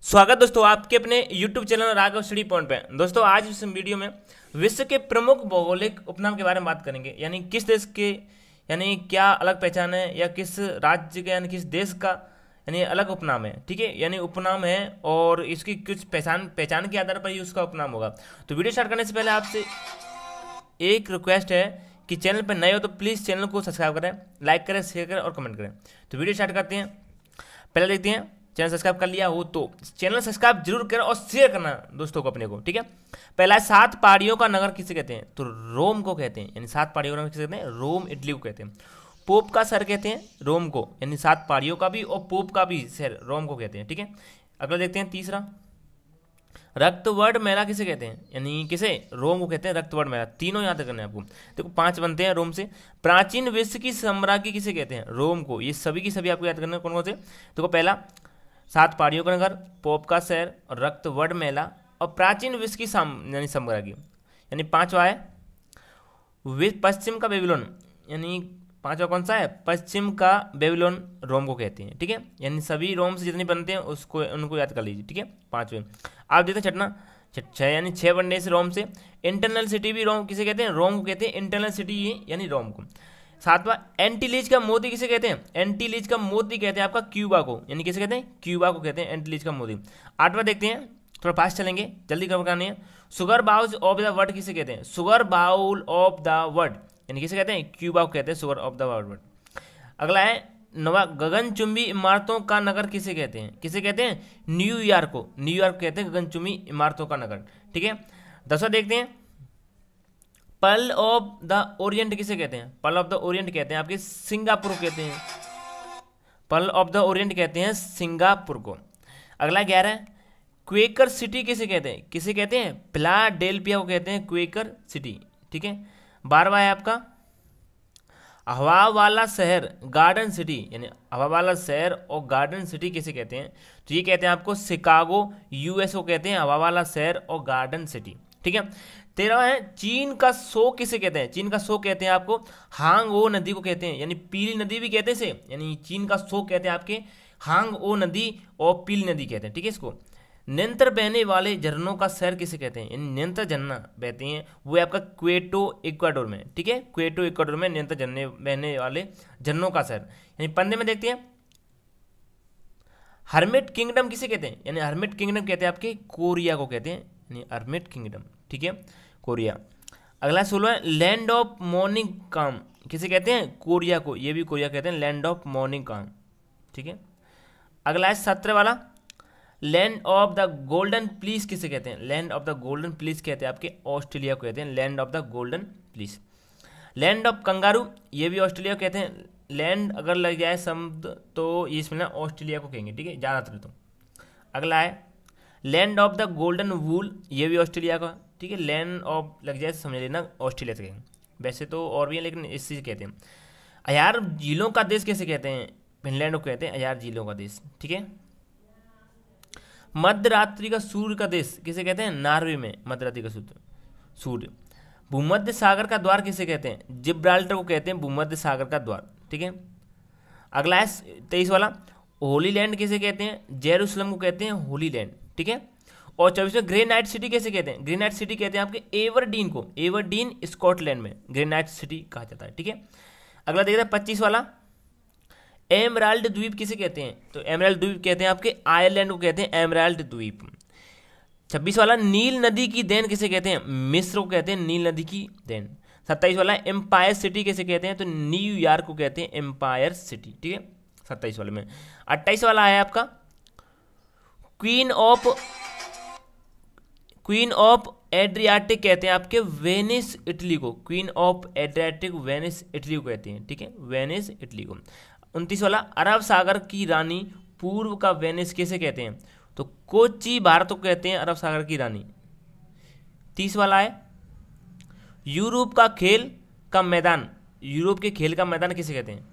स्वागत दोस्तों आपके अपने YouTube channel Raghav study point पे। दोस्तों आज इस वीडियो में विश्व के प्रमुख भौगोलिक उपनाम के बारे में बात करेंगे, यानी किस देश के यानी क्या अलग पहचान है या किस राज्य के यानी किस देश का यानी अलग उपनाम है। ठीक है, यानी उपनाम है और इसकी कुछ पहचान के आधार पर ही उसका उपनाम होगा। तो वीडियो स्टार्ट करने से पहले आपसे एक रिक्वेस्ट है कि चैनल पर नए हो तो प्लीज़ चैनल को सब्सक्राइब करें, लाइक करें, शेयर करें और कमेंट करें। तो वीडियो स्टार्ट करते हैं। पहले देखते हैं, चैनल सब्सक्राइब कर लिया हो तो चैनल सब्सक्राइब जरूर करें और शेयर करना दोस्तों को अपने को। ठीक है, पहला है 7 पहाड़ियों का नगर किसे कहते हैं? तो रोम को कहते हैं, यानी 7 पहाड़ियों का नगर किसे कहते हैं? रोम, इटली को कहते हैं। पोप का शहर कहते हैं रोम को, यानी 7 पहाड़ियों का भी और पोप का भी शहर रोम को कहते हैं। ठीक है, अगला देखते हैं तीसरा, रक्तवर्ड मेला किसे कहते हैं? यानी किसे? रोम को कहते हैं रक्तवर्ड मेला। तीनों याद करना है आपको, देखो 5 बनते हैं रोम से। प्राचीन विश्व की साम्राज्य किसे कहते हैं? रोम को। ये सभी की सभी आपको याद करना है, कौन कौन से? देखो पहला 7 पहाड़ियों का नगर, पोप का शहर और रक्तवर्ड मेला और प्राचीन विश्व की यानी साम्राज्य। यानी 5वां है पश्चिम का बेबीलोन, यानी 5वां कौन सा है? पश्चिम का बेबीलोन रोम को कहते हैं। ठीक है, यानी सभी रोम से जितने बनते हैं उसको उनको याद कर लीजिए। ठीक है, 5वें आप देखते हैं छठना 6 यानी 6 बनने से रोम से। इंटरनल सिटी भी रोम किसे कहते हैं? रोम को कहते हैं इंटरनल सिटी, यानी रोम को। 7वां एंटीलीज का मोती किसे कहते हैं? एंटीलीज का मोती कहते हैं आपका क्यूबा को, यानी किसे कहते हैं? क्यूबा को कहते हैं एंटीलीज का मोती। 8वां देखते हैं, थोड़ा फास्ट चलेंगे, जल्दी कवर करनी है। Sugar bowl of the world किसे कहते हैं? Sugar bowl of the world, यानी किसे कहते हैं? क्यूबा को कहते हैं शुगर ऑफ द वर्ल्ड। अगला है 9वां गगनचुंबी इमारतों का नगर किसे कहते हैं? किसे कहते हैं? न्यूयॉर्क को। न्यूयॉर्क कहते हैं गगनचुंबी इमारतों का नगर। ठीक है, 10वां देखते हैं, पर्ल ऑफ द ओरिएंट किसे कहते हैं? पर्ल ऑफ द ओरिएंट कहते हैं आपके सिंगापुर को कहते हैं। पर्ल ऑफ द ओरिएंट कहते हैं सिंगापुर को। अगला 11 क्वेकर सिटी किसे कहते हैं? किसे कहते हैं? फिलाडेल्फिया को कहते हैं क्वेकर सिटी। ठीक है, 12वां है आपका हवा वाला शहर गार्डन सिटी, यानी हवा वाला शहर और गार्डन सिटी किसे कहते हैं? तो ये कहते हैं आपको शिकागो यूएस को कहते हैं हवा वाला शहर और गार्डन सिटी। ठीक है, 13वां है चीन का सो किसे कहते हैं? चीन का सो कहते हैं आपको हांग ओ नदी को कहते हैं, यानी पीली नदी भी कहते हैं इसे, यानी चीन का सो कहते हैं आपके हांग ओ नदी और पीली नदी कहते हैं। ठीक है, इसको निरंतर बहने वाले झरनों का शहर किसे कहते हैं? यानी निरंतर झरना बहते हैं वो आपका क्वेटो इक्वाडोर में। ठीक है, क्वेटो इक्वाडोर में निरंतर झरने बहने वाले झरनों का शहर। यानी 15 में देखते हैं हर्मिट किंगडम किसे कहते हैं? यानी हर्मिट किंगडम कहते हैं आपके कोरिया को कहते हैं, यानी हर्मिट किंगडम। ठीक है, कोरिया। अगला 16 लैंड ऑफ मॉर्निंग काम किसे कहते हैं? कोरिया को। ये भी कोरिया कहते हैं लैंड ऑफ मॉर्निंग काम। ठीक है, अगला है 17 वाला land of the golden please किसे कहते हैं? Land of the golden please कहते हैं आपके ऑस्ट्रेलिया को कहते हैं land of the golden please. Land of kangaroo ये भी ऑस्ट्रेलिया को कहते हैं। लैंड अगर लग जाए शब्द तो इसमें ना ऑस्ट्रेलिया को कहेंगे। ठीक है, ज़्यादातर तो। अगला है लैंड ऑफ द गोल्डन वूल, ये भी ऑस्ट्रेलिया का। ठीक है, लैंड ऑफ लग जाए समझ लेना ऑस्ट्रेलिया से कहेंगे। वैसे तो और भी है लेकिन इसी से कहते हैं। अयार झीलों का देश कैसे कहते हैं? फिनलैंड को कहते हैं अयार झीलों का देश। ठीक है, मध्य रात्रि का सूर्य का देश किसे कहते हैं? नॉर्वे में मध्य रात्रि का सूर्य। भूमध्य सागर का द्वार किसे कहते हैं? जिब्राल्टर को कहते हैं भूमध्य सागर का द्वार। ठीक है, अगला है 23 वाला होली लैंड किसे कहते हैं? जेरूसलम को कहते हैं होली लैंड। ठीक है, और 24वें ग्रेनाइट सिटी कैसे कहते हैं? ग्रेनाइट सिटी कहते हैं आपके एवरडीन को। एवरडीन स्कॉटलैंड में ग्रेनाइट सिटी कहा जाता है। ठीक है, अगला देखते हैं 25 वाला एमराल्ड द्वीप किसे कहते हैं? तो एमराल्ड द्वीप कहते हैं आपके आयरलैंड को कहते हैं एमराल्ड द्वीप। 26 वाला नील नदी की देन किसे कहते हैं? मिस्र को कहते हैं नील नदी की देन। 27 वाला एम्पायर सिटी किसे कहते हैं? तो न्यूयॉर्क को कहते हैं एम्पायर सिटी। ठीक है, 27 वाले में। 28 वाला है आपका क्वीन ऑफ एड्रियाटिक कहते हैं आपके वेनिस इटली को। Queen of Adriatic Venice Italy को कहते हैं। ठीक है, वेनिस इटली को। 29 वाला अरब सागर की रानी पूर्व का वेनिस किसे कहते हैं? तो कोच्चि भारत को कहते हैं अरब सागर की रानी। 30 वाला है यूरोप का खेल का मैदान, यूरोप के खेल का मैदान किसे कहते हैं?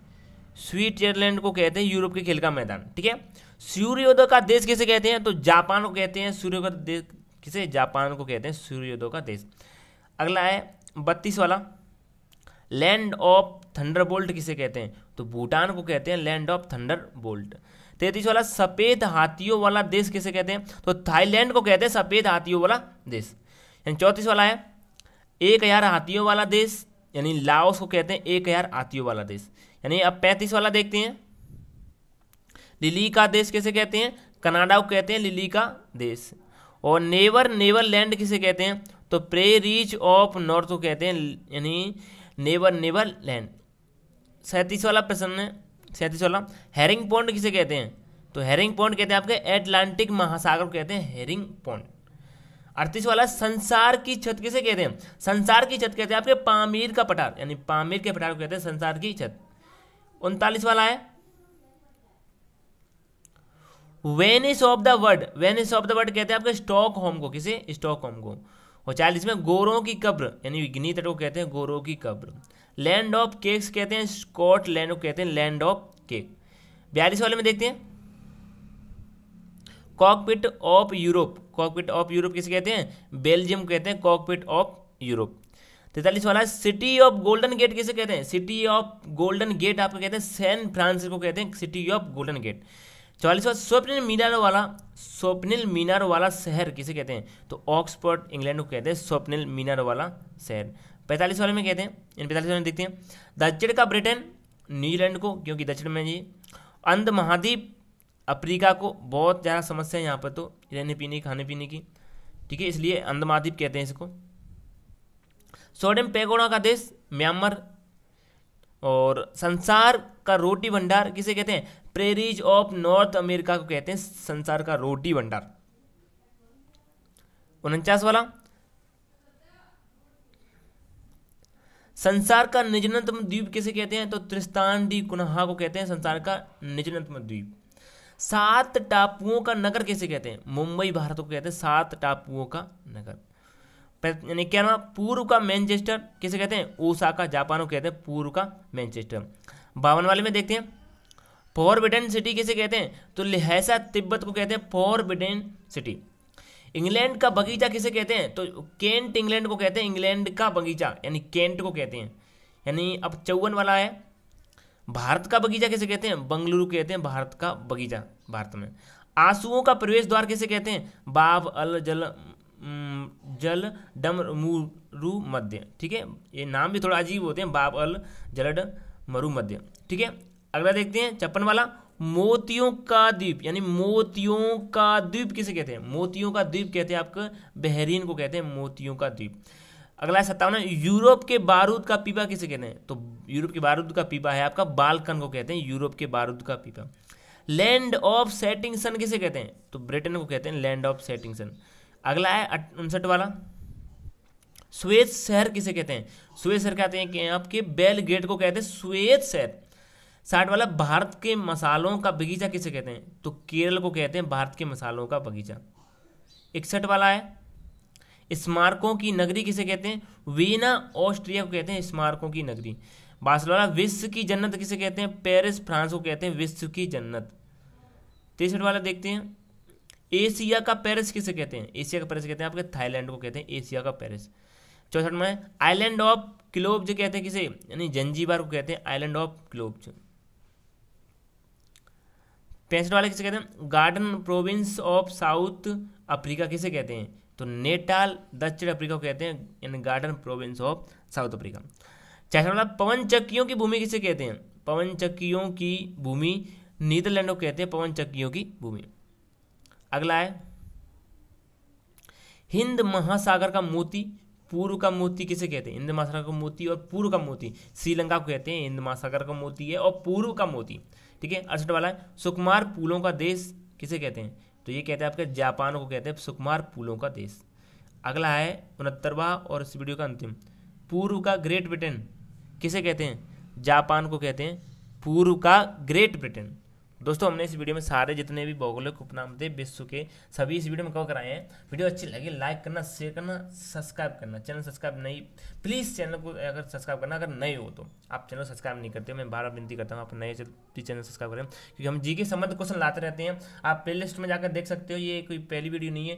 स्विट्जरलैंड को कहते हैं यूरोप के खेल का मैदान। ठीक है, सूर्योदय का देश किसे कहते हैं? तो जापान को कहते हैं सूर्योदय का देश किसे? जापान को कहते हैं सूर्योदय का देश। अगला है 32 वाला लैंड ऑफ थंडरबोल्ट किसे कहते हैं? तो भूटान को कहते हैं लैंड ऑफ थंडरबोल्ट। 33 वाला, सफेद हाथियों वाला देश किसे कहते हैं? तो थाईलैंड को कहते हैं सफेद हाथियों वाला देश। यानी 34 वाला है 1000 हाथियों वाला देश, यानी लाओस को कहते हैं 1000 हाथियों वाला देश। यानी अब 35 वाला देखते हैं, लिली का देश किसे कहते हैं? कनाडा को कहते हैं लिली का देश। और नेवर लैंड किसे कहते हैं? तो प्रेरीज ऑफ नॉर्थ को कहते हैं, यानी नेवर लैंड। 37 वाला प्रश्न है, 37 वाला, हेरिंग पॉन्ड किसे कहते हैं? तो हेरिंग पॉन्ड कहते हैं आपके एटलांटिक महासागर को कहते हैं हेरिंग पॉन्ड। 38 वाला, संसार की छत किसे कहते हैं? संसार की छत कहते हैं आपके पामीर का पठार, यानी पामीर के पठार को कहते हैं संसार की छत। 39 वाला है, Venice of the world, Venice of the world कहते हैं आपके स्टॉकहोम को, किसे? स्टॉकहोम को। और 40 में गोरों की कब्र, यानी गिनी तट को कहते हैं गोरों की कब्र। लैंड ऑफ केक्स कहते हैं स्कॉटलैंड को कहते हैं लैंड ऑफ केक। 42 वाले में देखते हैं, cockpit of Europe, cockpit of Europe किसे कहते हैं? बेल्जियम को कहते हैं कॉकपिट ऑफ यूरोप। 43 वाला, सिटी ऑफ गोल्डन गेट किसे कहते हैं? सिटी ऑफ गोल्डन गेट आपको कहते हैं सैन फ्रांसिस्को को कहते हैं सिटी ऑफ गोल्डन गेट। 44वां, स्वप्निल मीनारों वाला शहर किसे कहते हैं? तो ऑक्सफोर्ड इंग्लैंड को कहते हैं स्वप्निल मीनारों वाला शहर। 45 वाले में कहते हैं, इन 45 वाले में देखते हैं, दक्षिण का ब्रिटेन न्यूजीलैंड को, क्योंकि दक्षिण में जी। अंध महाद्वीप अफ्रीका को, बहुत ज़्यादा समस्या है यहाँ पर तो रहने पीने खाने पीने की, ठीक है, इसलिए अंध महाद्वीप कहते हैं इसको। सोडियम पैगोडा का देश म्यांमार। और संसार का रोटी भंडार किसे कहते हैं? प्रेरीज ऑफ नॉर्थ अमेरिका को कहते हैं संसार का रोटी भंडार। 49 वाला, संसार का निजनतम द्वीप किसे कहते हैं? तो त्रिस्तान डी कुन्हा को कहते हैं संसार का निजनतम द्वीप। 7 टापुओं का नगर किसे कहते हैं? मुंबई भारत को कहते हैं 7 टापुओं का नगर। यानी क्या नाम? पूर्व का मैनचेस्टर किसे कहते हैं? ओसाका जापान को कहते हैं पूर्व का मैनचेस्टर। 52 वाले में देखते हैं, फॉरबिडन सिटी किसे कहते हैं? तो लिहाजा तिब्बत को कहते हैं फॉरबिडन सिटी। इंग्लैंड का बगीचा किसे कहते हैं? तो केंट इंग्लैंड को कहते हैं इंग्लैंड का बगीचा, यानी केंट को कहते हैं। यानी अब 54 वाला है, भारत का बगीचा किसे कहते हैं? बंगलुरु कहते हैं भारत का बगीचा, भारत में। आंसुओं का प्रवेश द्वार किसे कहते हैं? बाब अल जल डमरू मध्य, ठीक है, ये नाम भी थोड़ा अजीब होते हैं, बाब अल जलड मरु मध्य, ठीक है। अगला देखते हैं 56 वाला, मोतियों का द्वीप, यानी मोतियों का द्वीप किसे कहते हैं? मोतियों का द्वीप कहते हैं आपका बहरीन को कहते हैं मोतियों का द्वीप। अगला 57, यूरोप के बारूद का पीपा किसे कहते हैं? तो यूरोप के बारूद का पीपा है आपका बाल्कन को कहते हैं यूरोप के बारूद का पीपा। लैंड ऑफ सेटिंग सन किसे कहते हैं? तो ब्रिटेन को कहते हैं लैंड ऑफ सेटिंग सन। अगला है 59 वाला, स्वेत शहर किसे कहते हैं? स्वेत शहर कहते हैं कि आपके बेल गेट को कहते हैं स्वेत शहर। 60 वाला, भारत के मसालों का बगीचा किसे कहते हैं? तो केरल को कहते हैं भारत के मसालों का बगीचा। 61 वाला है, स्मारकों की नगरी किसे कहते हैं? वीना ऑस्ट्रिया को कहते हैं स्मारकों की नगरी। 62 वाला, विश्व की जन्नत किसे कहते हैं? पेरिस फ्रांस को कहते हैं विश्व की जन्नत। 63 वाला देखते हैं, एशिया का पेरिस किसे कहते हैं? एशिया का पेरिस कहते हैं आपके थाईलैंड को कहते हैं एशिया का पेरिस। 64 में आइलैंड ऑफ क्लोब्ज कहते हैं किसे? यानी जंजीबार को कहते हैं आइलैंड ऑफ क्लोब्ज। 65 वाले किसे कहते हैं? Garden province of south Africa किसे कहते हैं? तो नेटाल दक्षिण अफ्रीका को कहते हैं यानी garden province of south Africa. 66 वाला, पवन चक्कियों की भूमि किसे कहते हैं? पवन चक्कियों की भूमि नीदरलैंड को कहते हैं पवन चक्कियों की भूमि। अगला है, हिंद महासागर का मोती, पूर्व का मोती किसे कहते हैं? हिंद महासागर का मोती और पूर्व का मोती श्रीलंका को कहते हैं हिंद महासागर का मोती है और पूर्व का मोती, ठीक है। 68 वाला है, सुकुमार फूलों का देश किसे कहते हैं? तो ये कहते हैं आपके जापान को कहते हैं सुकुमार फूलों का देश। अगला है 69वां और इस वीडियो का अंतिम, पूर्व का ग्रेट ब्रिटेन किसे कहते हैं? जापान को कहते हैं पूर्व का ग्रेट ब्रिटेन। दोस्तों हमने इस वीडियो में सारे जितने भी भौगोलिक उपनाम थे विश्व के सभी इस वीडियो में कवर कराए हैं। वीडियो अच्छी लगी लाइक करना, शेयर करना, सब्सक्राइब करना। चैनल सब्सक्राइब नहीं, प्लीज़ चैनल को अगर सब्सक्राइब करना, अगर नए हो तो आप चैनल सब्सक्राइब नहीं करते, मैं बार बार विनती करता हूँ आप नए प्लीज़ चैनल सब्सक्राइब करें, क्योंकि हम जी के संबंध क्वेश्चन लाते रहते हैं। आप प्ले लिस्ट में जाकर देख सकते हो, ये कोई पहली वीडियो नहीं है,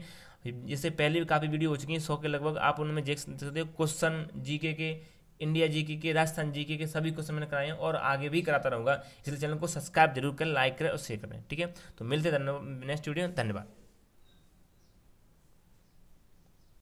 इससे पहले भी काफ़ी वीडियो हो चुकी हैं 100 के लगभग, आप उनमें देख सकते हो क्वेश्चन जी के इंडिया जीके के, राजस्थान जीके के सभी क्वेश्चन मैंने कराए हैं और आगे भी कराता रहूँगा। इसलिए चैनल को सब्सक्राइब जरूर करें, लाइक करें और शेयर करें। ठीक है, तो मिलते हैं नेक्स्ट वीडियो। धन्यवाद।